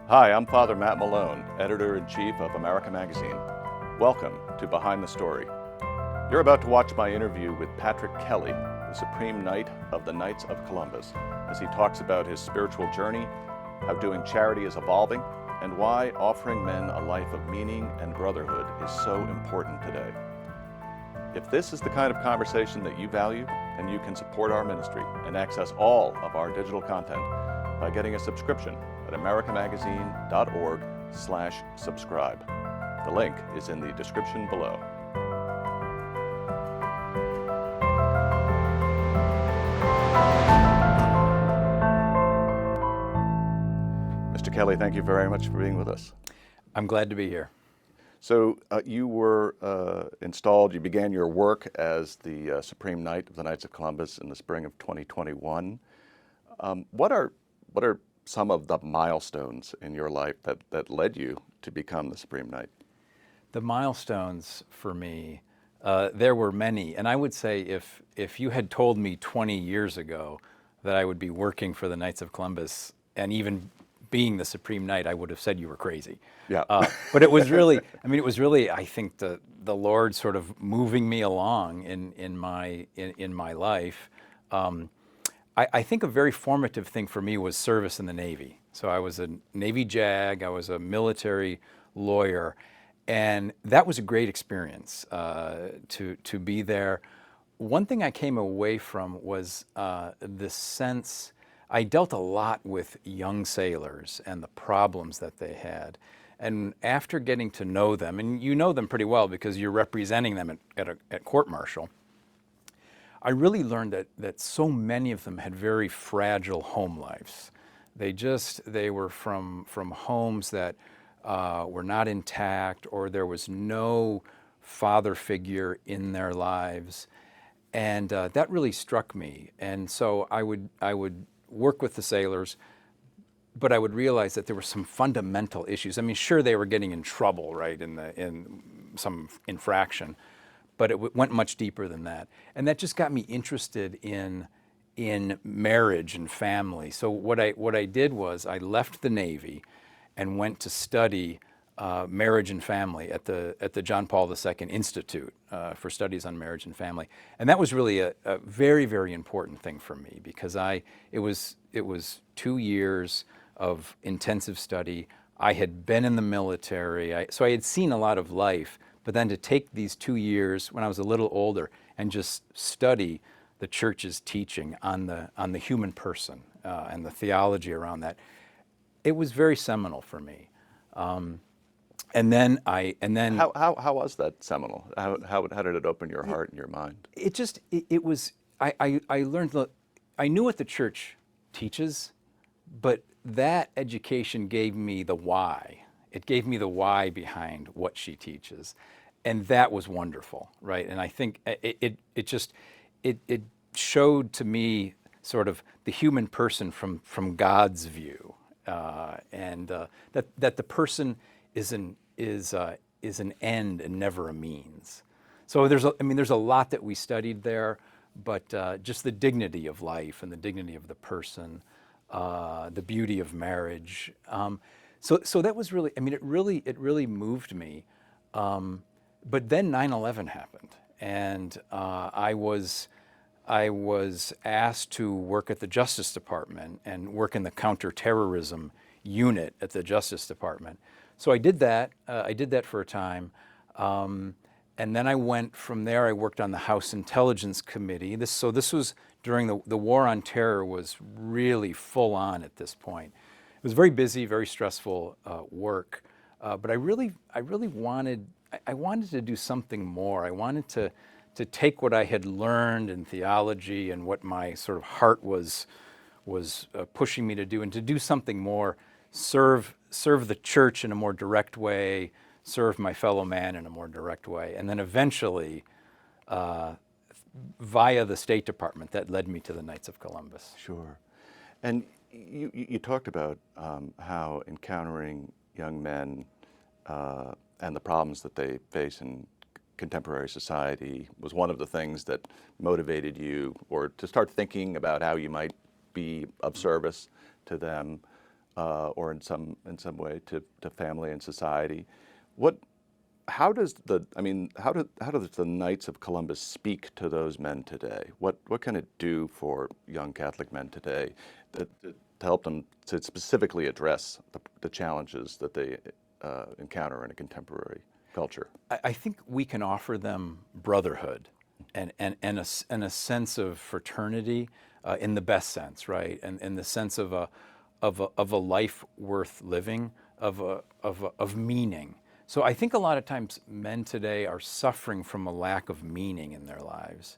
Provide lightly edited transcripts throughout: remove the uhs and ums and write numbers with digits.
Hi, I'm Father Matt Malone, Editor-in-Chief of America Magazine. Welcome to Behind the Story. You're about to watch my interview with Patrick Kelly, the Supreme Knight of the Knights of Columbus, as he talks about his spiritual journey, how doing charity is evolving, and why offering men a life of meaning and brotherhood is so important today. If this is the kind of conversation that you value, then you can support our ministry and access all of our digital content by getting a subscription at americamagazine.org/subscribe. The link is in the description below. Mr. Kelly, thank you very much for being with us. I'm glad to be here. So you were installed, you began your work as the Supreme Knight of the Knights of Columbus in the spring of 2021. What are some of the milestones in your life that led you to become the Supreme Knight? The milestones for me, there were many. And I would say if you had told me 20 years ago that I would be working for the Knights of Columbus and even being the Supreme Knight, I would have said you were crazy. Yeah. But it was really, I think the Lord sort of moving me along in my life. I think a very formative thing for me was service in the Navy. So I was a Navy JAG, I was a military lawyer, and that was a great experience to be there. One thing I came away from was the sense, I dealt a lot with young sailors and the problems that they had. And after getting to know them, and you know them pretty well because you're representing them at court-martial, I really learned that so many of them had very fragile home lives. They were from homes that were not intact, or there was no father figure in their lives. And that really struck me. And so I would work with the sailors, but I would realize that there were some fundamental issues. I mean, sure, they were getting in trouble, right, in some infraction, but it went much deeper than that. And that just got me interested in marriage and family. So what I did was I left the Navy and went to study marriage and family at the John Paul II Institute for Studies on Marriage and Family. And that was really a very, very important thing for me because it was 2 years of intensive study. I had been in the military, so I had seen a lot of life, but then to take these 2 years when I was a little older and just study the church's teaching on the human person and the theology around that, it was very seminal for me. And then How was that seminal? How did it open your heart and your mind? It was I learned I knew what the church teaches, but that education gave me the why. It gave me the why behind what she teaches, and that was wonderful, right? And I think it showed to me sort of the human person from God's view, and that the person is an end and never a means. So there's a lot that we studied there, but just the dignity of life and the dignity of the person, the beauty of marriage. So that was really, it really moved me. But then 9/11 happened, and I was asked to work at the Justice Department and work in the counterterrorism unit at the Justice Department. So I did that. I did that for a time, and then I went from there. I worked on the House Intelligence Committee. This was during the War on Terror was really full on at this point. It was very busy, very stressful work, but I really wanted to do something more. I wanted to take what I had learned in theology and what my sort of heart was pushing me to do, and to do something more, serve the church in a more direct way, serve my fellow man in a more direct way, and then eventually, via the State Department, that led me to the Knights of Columbus. Sure. And you talked about how encountering young men and the problems that they face in contemporary society was one of the things that motivated you, or to start thinking about how you might be of service to them. or in some way to family and society. What how does the I mean how does the Knights of Columbus speak to those men today? What can it do for young Catholic men today to help them to specifically address the challenges that they encounter in a contemporary culture? I think we can offer them brotherhood and a sense of fraternity in the best sense, right? And the sense of a life worth living, of meaning. So I think a lot of times men today are suffering from a lack of meaning in their lives.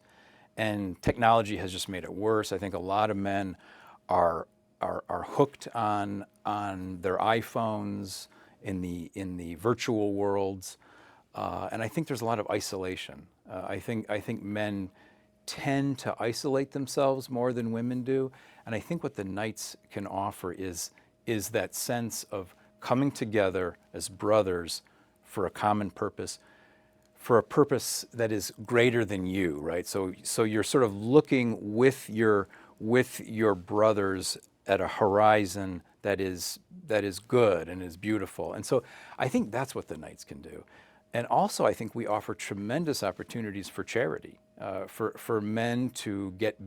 And technology has just made it worse. I think a lot of men are hooked on their iPhones in the virtual worlds. And I think there's a lot of isolation. I think men tend to isolate themselves more than women do. And I think what the Knights can offer is that sense of coming together as brothers for a common purpose, for a purpose that is greater than you, right? So you're sort of looking with your brothers at a horizon that is good and is beautiful. And so I think that's what the Knights can do. And also, I think we offer tremendous opportunities for charity, for men to get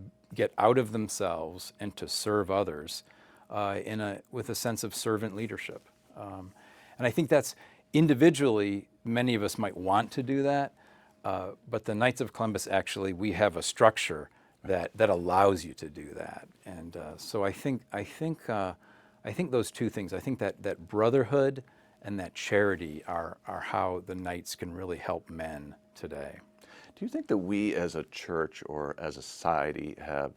out of themselves and to serve others with a sense of servant leadership. And I think that's individually, many of us might want to do that, but the Knights of Columbus actually, we have a structure that allows you to do that. And so I think those two things, I think that brotherhood and that charity are how the Knights can really help men today. Do you think that we as a church or as a society have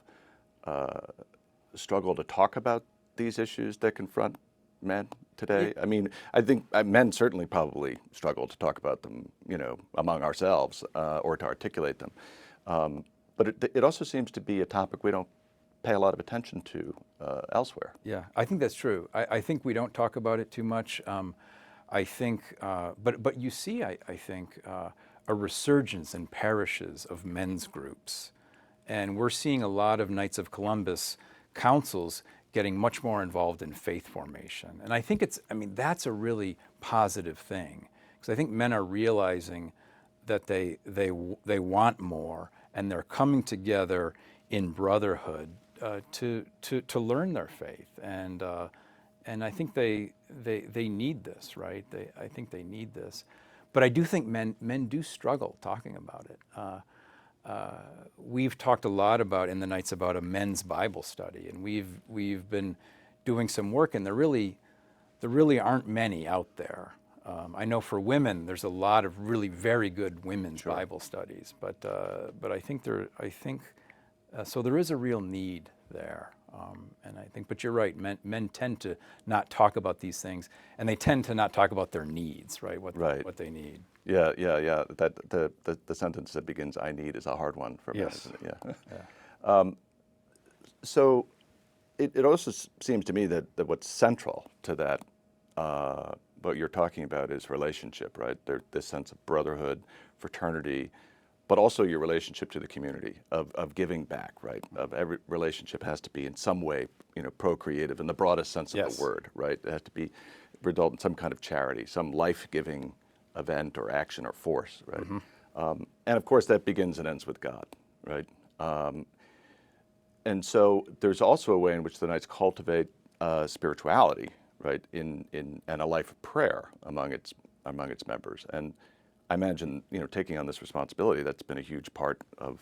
struggled to talk about these issues that confront men today? I mean, I think men certainly probably struggle to talk about them, among ourselves or to articulate them. But it also seems to be a topic we don't pay a lot of attention to elsewhere. Yeah, I think that's true. I think we don't talk about it too much. I think, but you see, I think, a resurgence in parishes of men's groups. And we're seeing a lot of Knights of Columbus councils getting much more involved in faith formation. And I think that's a really positive thing. Because I think men are realizing that they want more, and they're coming together in brotherhood to learn their faith. And I think they need this, right? I think they need this. But I do think men do struggle talking about it. We've talked a lot in the Knights about a men's Bible study, and we've been doing some work, and there really aren't many out there. I know for women, there's a lot of really very good women's Bible studies, but I think so there is a real need there. And I think, but you're right, men tend to not talk about these things, and they tend to not talk about their needs, right? What they need. Yeah. That the sentence that begins "I need" is a hard one for men, isn't it? Yeah. So it also seems to me that what's central to that, what you're talking about, is relationship, right? This sense of brotherhood, fraternity, but also your relationship to the community, of giving back, right? Of every relationship has to be in some way, procreative in the broadest sense of the word, right? It has to result in some kind of charity, some life-giving event or action or force, right? Mm-hmm. And of course, that begins and ends with God, right? And so there's also a way in which the Knights cultivate spirituality, right? In a life of prayer among its members. And I imagine, taking on this responsibility, that's been a huge part of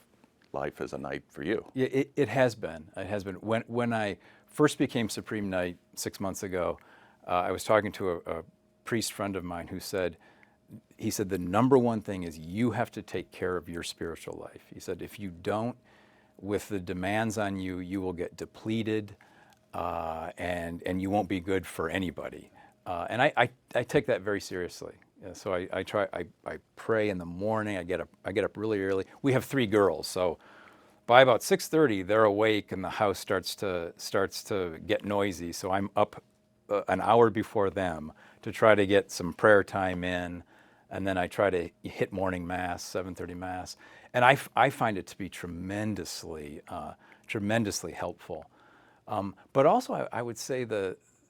life as a knight for you. Yeah, it has been. It has been. When I first became Supreme Knight 6 months ago, I was talking to a priest friend of mine who said, the number one thing is you have to take care of your spiritual life. He said, if you don't, with the demands on you, you will get depleted, and you won't be good for anybody. And I take that very seriously. So I pray in the morning. I get up really early. We have 3 girls, so by about 6:30 they're awake and the house starts to get noisy. So I'm up an hour before them to try to get some prayer time in, and then I try to hit morning mass, 7:30 mass, and I find it to be tremendously helpful. But also I would say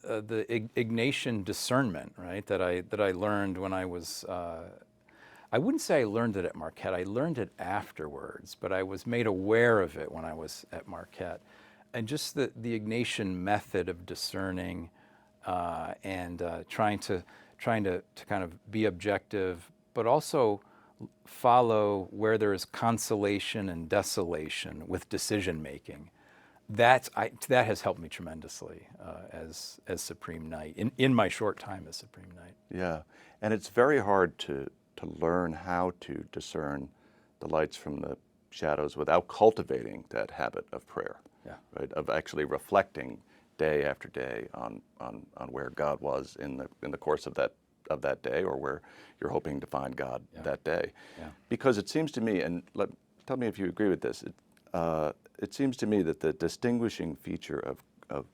Ignatian discernment, right? That I learned when I was. I wouldn't say I learned it at Marquette. I learned it afterwards, but I was made aware of it when I was at Marquette, and just the Ignatian method of discerning and trying to kind of be objective, but also follow where there is consolation and desolation with decision making. That has helped me tremendously as Supreme Knight in my short time as Supreme Knight. Yeah, and it's very hard to learn how to discern the lights from the shadows without cultivating that habit of prayer. Yeah. Right, of actually reflecting day after day on where God was in the course of that day, or where you're hoping to find God that day. Yeah. Because it seems to me, and tell me if you agree with this, it seems to me that the distinguishing feature of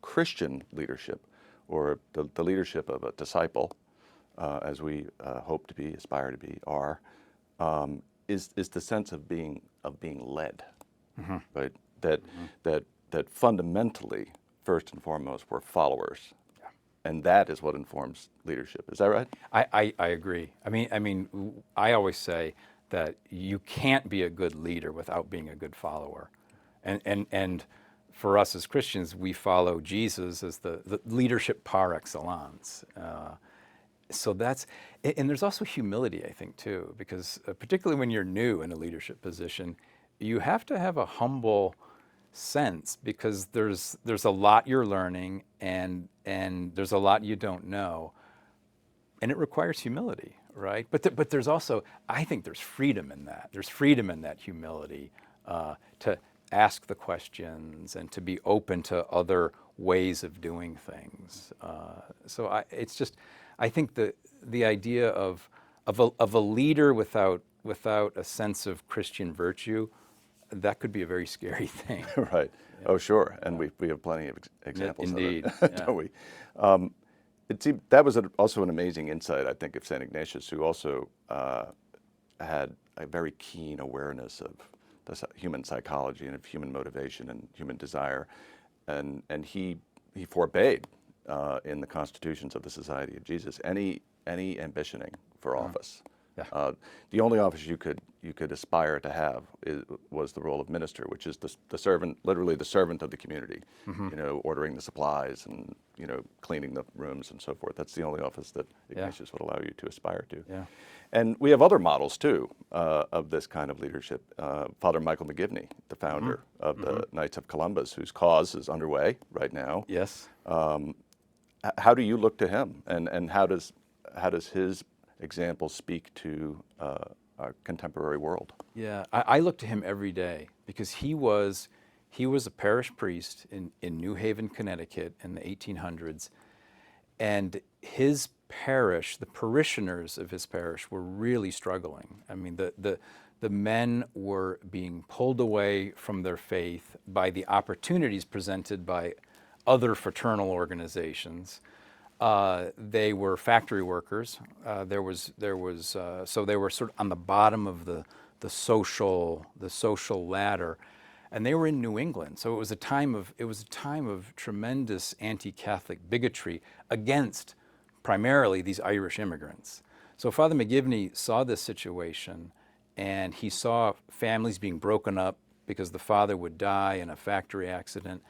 Christian leadership, or the leadership of a disciple, as we hope to be, aspire to be, is the sense of being led, Mm-hmm. right? That fundamentally, first and foremost, we're followers, and that is what informs leadership. Is that right? I agree. I mean, I always say that you can't be a good leader without being a good follower, and for us as Christians, we follow Jesus as the leadership par excellence. So that's, and there's also humility, I think, too, because particularly when you're new in a leadership position, you have to have a humble sense, because there's a lot you're learning, and there's a lot you don't know, and it requires humility, right? But there's also, I think there's freedom in that. There's freedom in that humility to ask the questions and to be open to other ways of doing things. It's just, I think the idea of a leader without a sense of Christian virtue, that could be a very scary thing. Right. Yeah. Oh, sure. And we have plenty of examples Indeed. of it, don't we? It seemed, that was also an amazing insight, I think, of St. Ignatius, who also had a very keen awareness of the human psychology and of human motivation and human desire. And he forbade in the constitutions of the Society of Jesus any ambitioning for office. Yeah. The only office you could aspire to have was the role of minister, which is the servant, literally the servant of the community. Mm-hmm. Ordering the supplies and cleaning the rooms and so forth. That's the only office that Ignatius would allow you to aspire to. Yeah. And we have other models too of this kind of leadership. Father Michael McGivney, the founder of the Knights of Columbus, whose cause is underway right now. Yes. How do you look to him, and how does his example speak to our contemporary world? Yeah, I look to him every day, because he was a parish priest in New Haven, Connecticut in the 1800s, and his parish, the parishioners of his parish, were really struggling. I mean, the men were being pulled away from their faith by the opportunities presented by other fraternal organizations. They were factory workers. So they were sort of on the bottom of the social ladder, and they were in New England. So it was a time of tremendous anti-Catholic bigotry against primarily these Irish immigrants. So Father McGivney saw this situation, and he saw families being broken up because the father would die in a factory accident.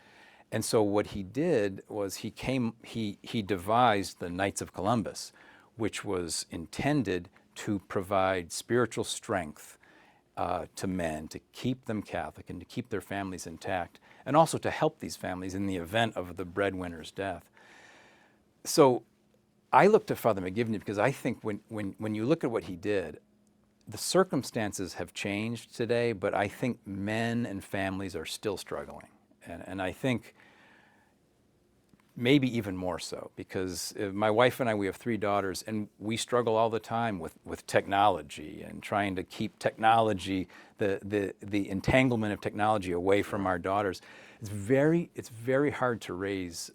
And so what he did was he devised the Knights of Columbus, which was intended to provide spiritual strength to men, to keep them Catholic and to keep their families intact, and also to help these families in the event of the breadwinner's death. So I look to Father McGivney because I think when you look at what he did, the circumstances have changed today, but I think men and families are still struggling. And I think maybe even more so, because my wife and I, we have 3 daughters, and we struggle all the time with technology and trying to keep technology, the entanglement of technology away from our daughters. It's very hard to raise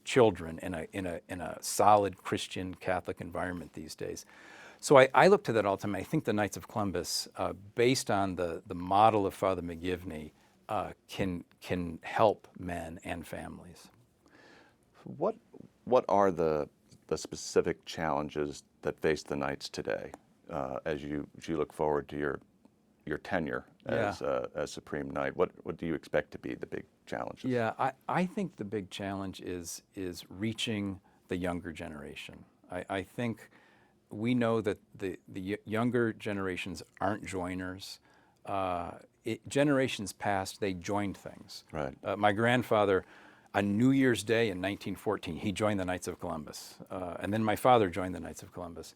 children in a solid Christian Catholic environment these days. So I look to that all the time. I think the Knights of Columbus, based on the model of Father McGivney, can help men and families. What what are the specific challenges that face the Knights today, as you look forward to your tenure Yeah. as Supreme Knight? What do you expect to be the big challenges? Yeah, I think the big challenge is reaching the younger generation. I think we know that the younger generations aren't joiners. Generations past, they joined things. Right. My grandfather, on New Year's Day in 1914, he joined the Knights of Columbus. And then my father joined the Knights of Columbus.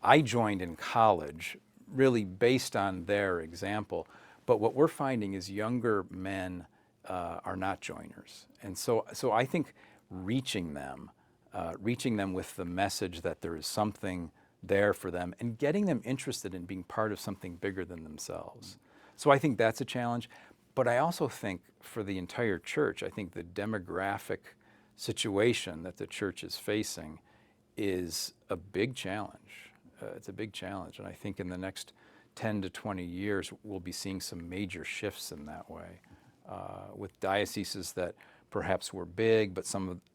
I joined in college, really based on their example. But what we're finding is younger men are not joiners. And so I think reaching them with the message that there is something there for them and getting them interested in being part of something bigger than themselves. So I think that's a challenge. But I also think for the entire church, I think the demographic situation that the church is facing is a big challenge. It's a big challenge. And I think in the next 10 to 20 years, we'll be seeing some major shifts in that way. With dioceses that perhaps were big, but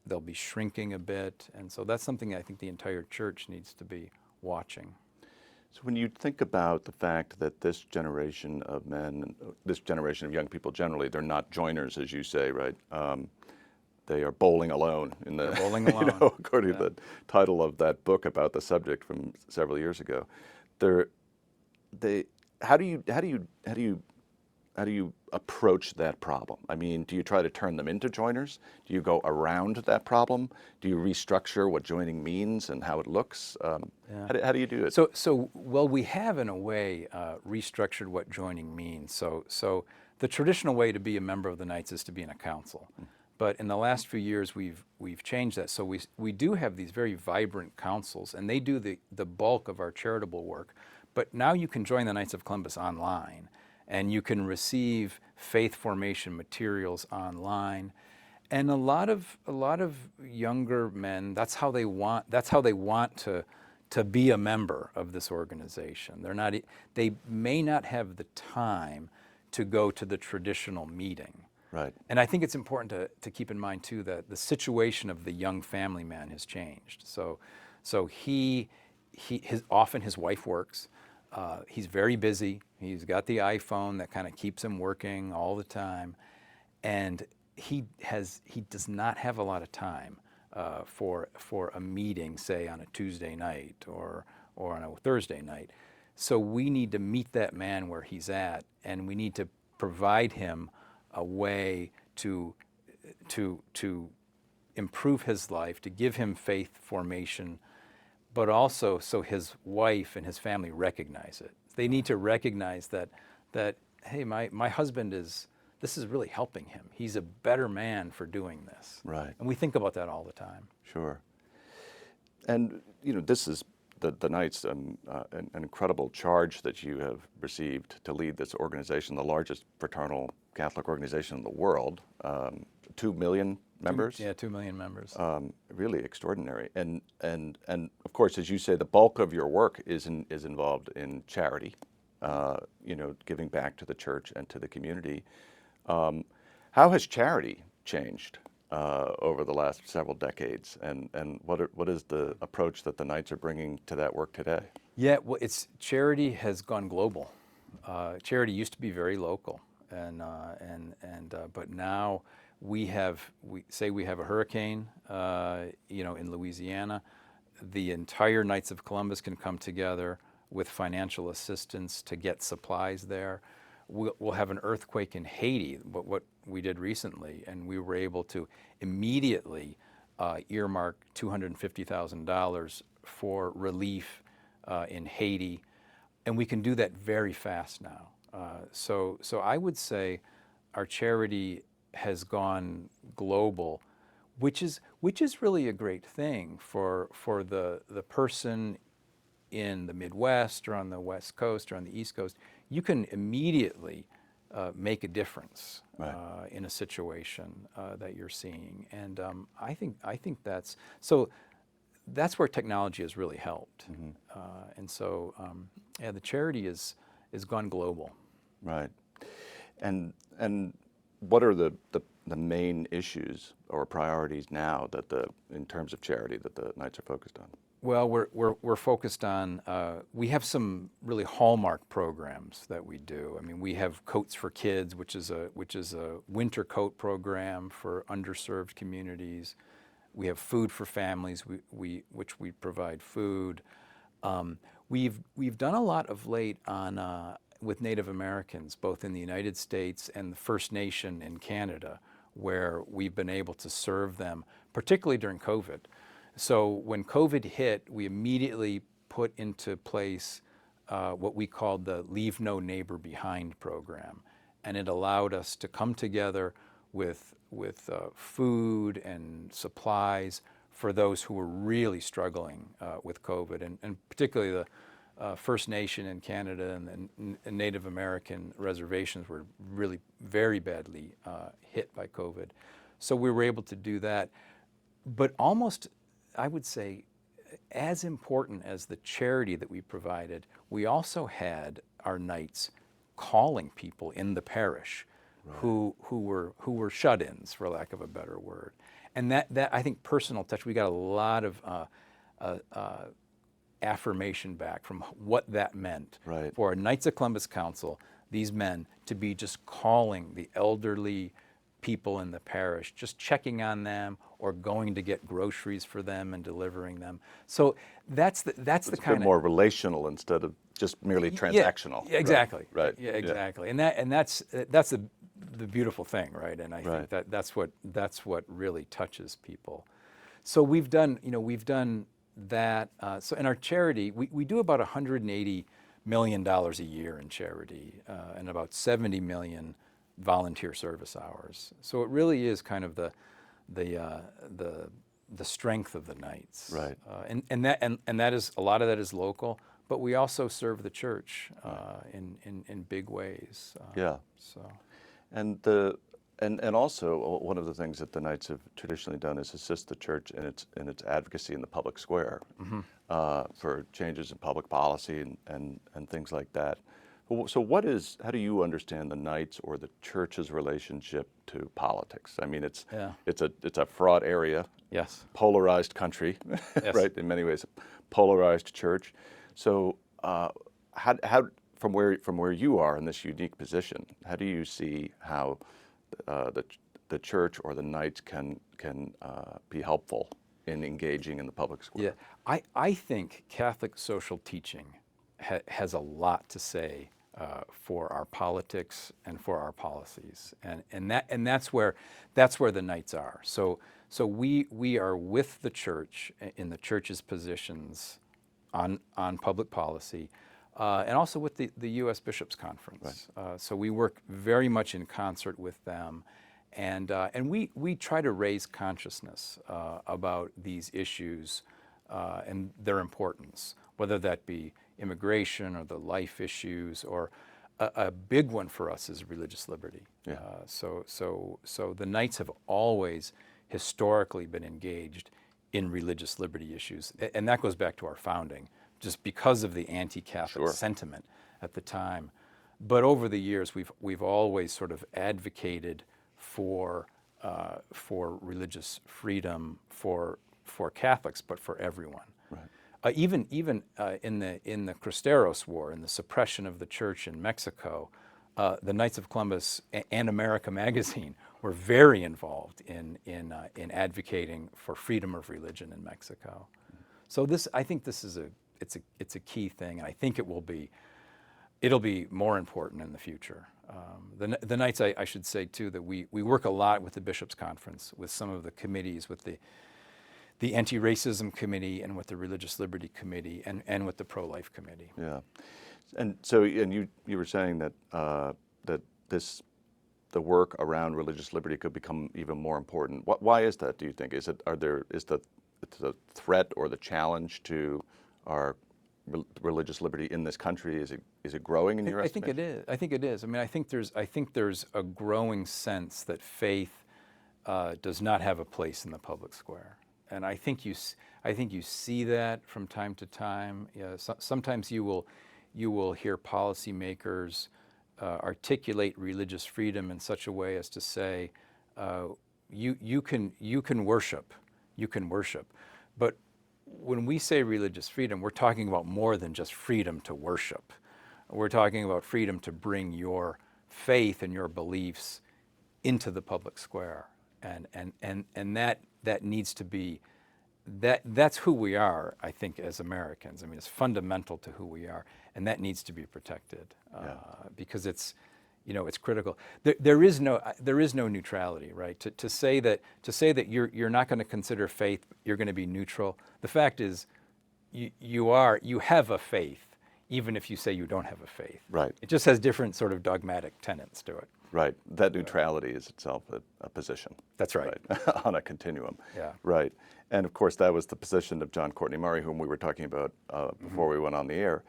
they'll be shrinking a bit. And so that's something I think the entire church needs to be watching. So when you think about the fact that this generation of men, this generation of young people generally, they're not joiners, as you say, right? They are bowling alone in the, They're bowling you alone. know, according Yeah. to the title of that book about the subject from several years ago. They're, they, how do you approach that problem? I mean, do you try to turn them into joiners? Do you go around that problem? Do you restructure what joining means and how it looks? Yeah. How do you do it? Well, we have in a way restructured what joining means. So the traditional way to be a member of the Knights is to be in a council. But in the last few years, we've changed that. So we do have these very vibrant councils, and they do the bulk of our charitable work. But now you can join the Knights of Columbus online, and you can receive faith formation materials online. And a lot of younger men, that's how they want to be a member of this organization. They may not have the time to go to the traditional meeting. Right. And I think it's important to keep in mind too that the situation of the young family man has changed. So often his wife works. He's very busy. He's got the iPhone that kind of keeps him working all the time, and he does not have a lot of time for a meeting, say on a Tuesday night or on a Thursday night. So we need to meet that man where he's at, and we need to provide him a way to improve his life, to give him faith formation, but also so his wife and his family recognize it. They need to recognize that hey, my husband this is really helping him. He's a better man for doing this. Right. And we think about that all the time. Sure. And you know, this is the Knights, an incredible charge that you have received to lead this organization, the largest fraternal Catholic organization in the world, 2 million members. 2 million members. Really extraordinary. And of course, as you say, the bulk of your work is involved in charity, you know, giving back to the church and to the community. How has charity changed over the last several decades, and what is the approach that the Knights are bringing to that work today? Yeah, well, charity has gone global. Charity used to be very local, but now we have a hurricane, you know, in Louisiana. The entire Knights of Columbus can come together with financial assistance to get supplies there. We'll have an earthquake in Haiti, what we did recently, and we were able to immediately earmark $250,000 for relief in Haiti, and we can do that very fast now. So I would say our charity has gone global, which is really a great thing for the person in the Midwest or on the West Coast or on the East Coast. You can immediately make a difference in a situation that you're seeing, and I think that's where technology has really helped, and so the charity is gone global. Right. And what are the the main issues or priorities now in terms of charity that the Knights are focused on? Well, we're focused on, we have some really hallmark programs that we do. I mean, we have Coats for Kids, which is a winter coat program for underserved communities. We have Food for Families, which we provide food. We've done a lot of late on with Native Americans, both in the United States and the First Nation in Canada, where we've been able to serve them, particularly during COVID. So when COVID hit, we immediately put into place what we called the Leave No Neighbor Behind program. And it allowed us to come together with food and supplies for those who were really struggling with COVID, and particularly the First Nation in Canada and Native American reservations were really very badly hit by COVID. So we were able to do that. But almost, I would say, as important as the charity that we provided, we also had our Knights calling people in the parish who were shut-ins, for lack of a better word. And that I think personal touch, we got a lot of affirmation back from what that meant for a Knights of Columbus Council, these men, to be just calling the elderly people in the parish, just checking on them or going to get groceries for them and delivering them. So that's the kind of... It's a bit more relational instead of just merely transactional. Yeah, exactly. Right. Yeah, exactly. Yeah. And that's the beautiful thing, right? And I think that's what really touches people. So we've done that. So in our charity, we do about $180 million a year in charity, and about 70 million volunteer service hours. So it really is kind of the strength of the Knights. Right. And that is, a lot of that is local, but we also serve the church in big ways. So. And also one of the things that the Knights have traditionally done is assist the church in its advocacy in the public square for changes in public policy and things like that. So how do you understand the Knights or the church's relationship to politics? I mean, it's a fraught area, polarized country, right? In many ways, a polarized church. So how from where you are in this unique position, how do you see how the church or the Knights can be helpful in engaging in the public square? Yeah, I think Catholic social teaching has a lot to say for our politics and for our policies, and that's where the Knights are. So we are with the church in the church's positions on public policy, and also with the U.S. Bishops' Conference. So we work very much in concert with them, and we try to raise consciousness about these issues and their importance, whether that be immigration or the life issues, or a big one for us is religious liberty. So the Knights have always historically been engaged in religious liberty issues, and that goes back to our founding, just because of the anti-Catholic sentiment at the time. But over the years, we've always sort of advocated for religious freedom for Catholics, but for everyone. Even in the Cristeros War, in the suppression of the church in Mexico, the Knights of Columbus and America Magazine were very involved in advocating for freedom of religion in Mexico. So I think this is it's a key thing, and I think it'll be more important in the future. The Knights, I should say too, that we work a lot with the Bishops' Conference, with some of the committees, with the Anti-Racism Committee and with the Religious Liberty Committee and with the Pro-Life Committee. Yeah, and so you were saying that the work around religious liberty could become even more important. Why is that? Do you think is the threat or the challenge to our religious liberty in this country, is it growing in your estimation? I think it is. I mean, I think there's a growing sense that faith does not have a place in the public square. And I think you see that from time to time. Sometimes you will hear policymakers articulate religious freedom in such a way as to say, you can worship, but when we say religious freedom, we're talking about more than just freedom to worship. We're talking about freedom to bring your faith and your beliefs into the public square, and that needs to be that's who we are, I think, as Americans. I mean, it's fundamental to who we are, and that needs to be protected because it's critical. There is no neutrality, right? To say that you're not going to consider faith, you're going to be neutral. The fact is, you have a faith, even if you say you don't have a faith. Right. It just has different sort of dogmatic tenets to it. Right. That neutrality is itself a position. That's right. On a continuum. Yeah. Right. And of course, that was the position of John Courtney Murray, whom we were talking about before we went on the air,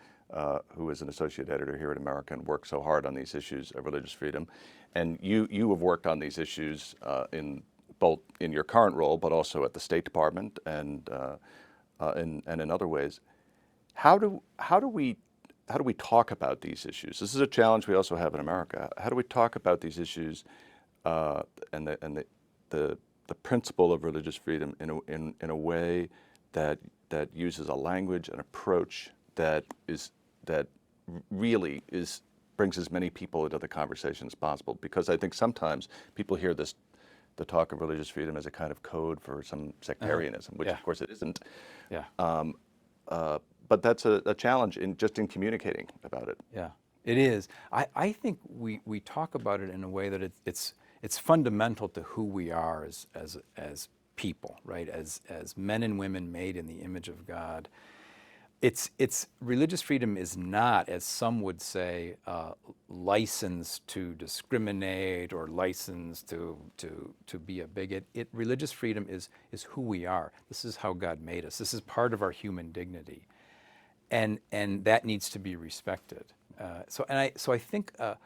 who is an associate editor here at America and works so hard on these issues of religious freedom. And you have worked on these issues in both in your current role, but also at the State Department and in other ways. How do we talk about these issues? This is a challenge we also have in America. How do we talk about these issues and the principle of religious freedom in a way that uses a language and approach that really brings as many people into the conversation as possible? Because I think sometimes people hear the talk of religious freedom as a kind of code for some sectarianism, which of course it isn't. Yeah. But that's a challenge in communicating about it. Yeah, it is. I think we talk about it in a way that it's fundamental to who we are as people, right? As men and women made in the image of God. It's religious freedom is not, as some would say, license to discriminate or license to be a bigot. Religious freedom is who we are. This is how God made us. This is part of our human dignity. And that needs to be respected. So I think a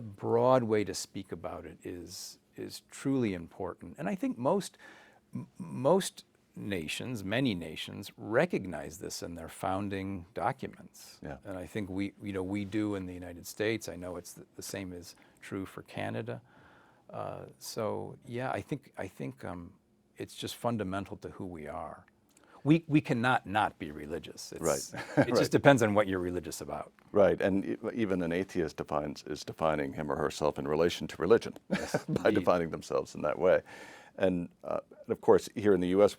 broad way to speak about it is truly important. And I think most nations, many nations, recognize this in their founding documents. Yeah. And I think we do in the United States. I know it's the same is true for Canada. So yeah, I think it's just fundamental to who we are. We cannot not be religious. Right. It just depends on what you're religious about. Right, and even an atheist is defining him or herself in relation to religion by defining themselves in that way. And of course, here in the U.S.,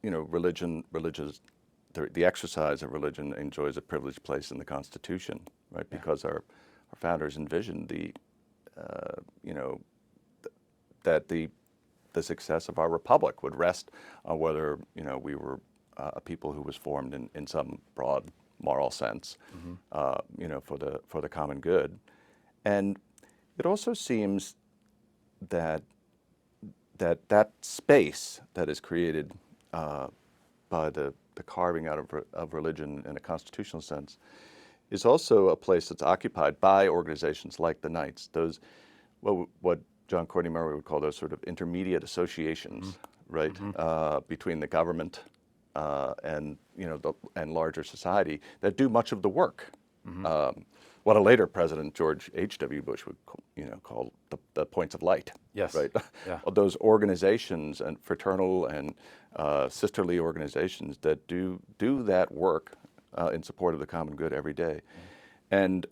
the exercise of religion enjoys a privileged place in the Constitution, right? Yeah. Because our founders envisioned that the success of our republic would rest on whether we were a people who was formed in some broad moral sense, for the common good. And it also seems that space that is created by the carving out of religion in a constitutional sense is also a place that's occupied by organizations like the Knights. Those, what John Courtney Murray would call those sort of intermediate associations, right, between the government and larger society that do much of the work. What a later President, George H.W. Bush, would call the points of light. Yes. Right. Yeah. Those organizations and fraternal and sisterly organizations that do that work in support of the common good every day, and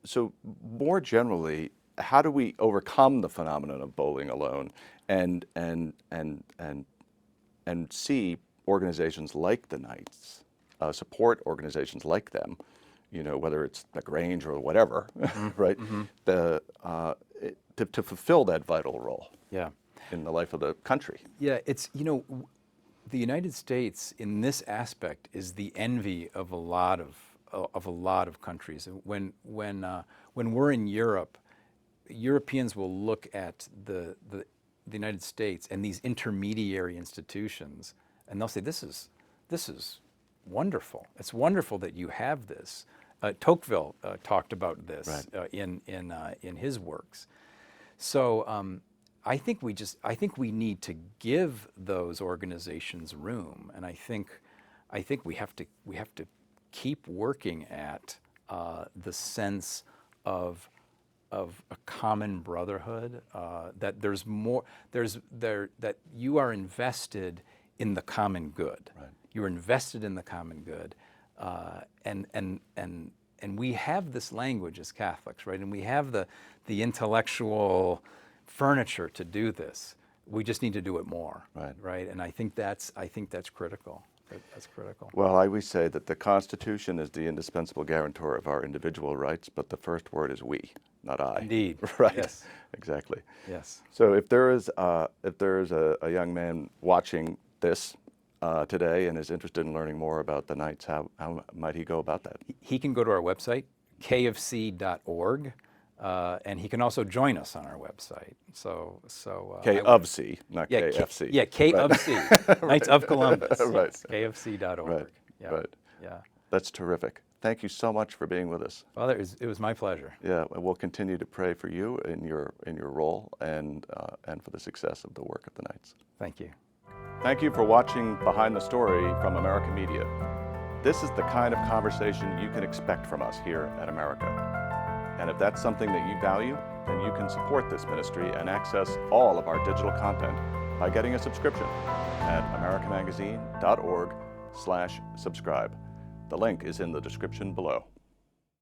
so more generally, how do we overcome the phenomenon of bowling alone and see organizations like the Knights, support organizations like them, whether it's the Grange or whatever, right? To fulfill that vital role. Yeah. In the life of the country. Yeah, it's the United States in this aspect is the envy of a lot of countries. When we're in Europe, Europeans will look at the United States and these intermediary institutions, and they'll say, "This is wonderful. It's wonderful that you have this." Tocqueville talked about this in his works. So I think we need to give those organizations room, and I think we have to keep working at the sense of of a common brotherhood, that there's more, that you are invested in the common good. Right. You're invested in the common good, and we have this language as Catholics, right? And we have the intellectual furniture to do this. We just need to do it more, right? And I think that's critical. That's critical. Well, I always say that the Constitution is the indispensable guarantor of our individual rights, but the first word is we, not I. Indeed. Right. Yes. Exactly. Yes. So if there is a young man watching this today and is interested in learning more about the Knights, how might he go about that? He can go to our website, kofc.org. And he can also join us on our website. K of C, not KFC. K of C, Knights of Columbus. Right. Yes, kofc.org. Right. Yeah. Right. Yeah. That's terrific. Thank you so much for being with us. Father, it was my pleasure. Yeah, we'll continue to pray for you in your role and for the success of the work of the Knights. Thank you. Thank you for watching Behind the Story from American Media. This is the kind of conversation you can expect from us here at America. And if that's something that you value, then you can support this ministry and access all of our digital content by getting a subscription at americamagazine.org/subscribe. The link is in the description below.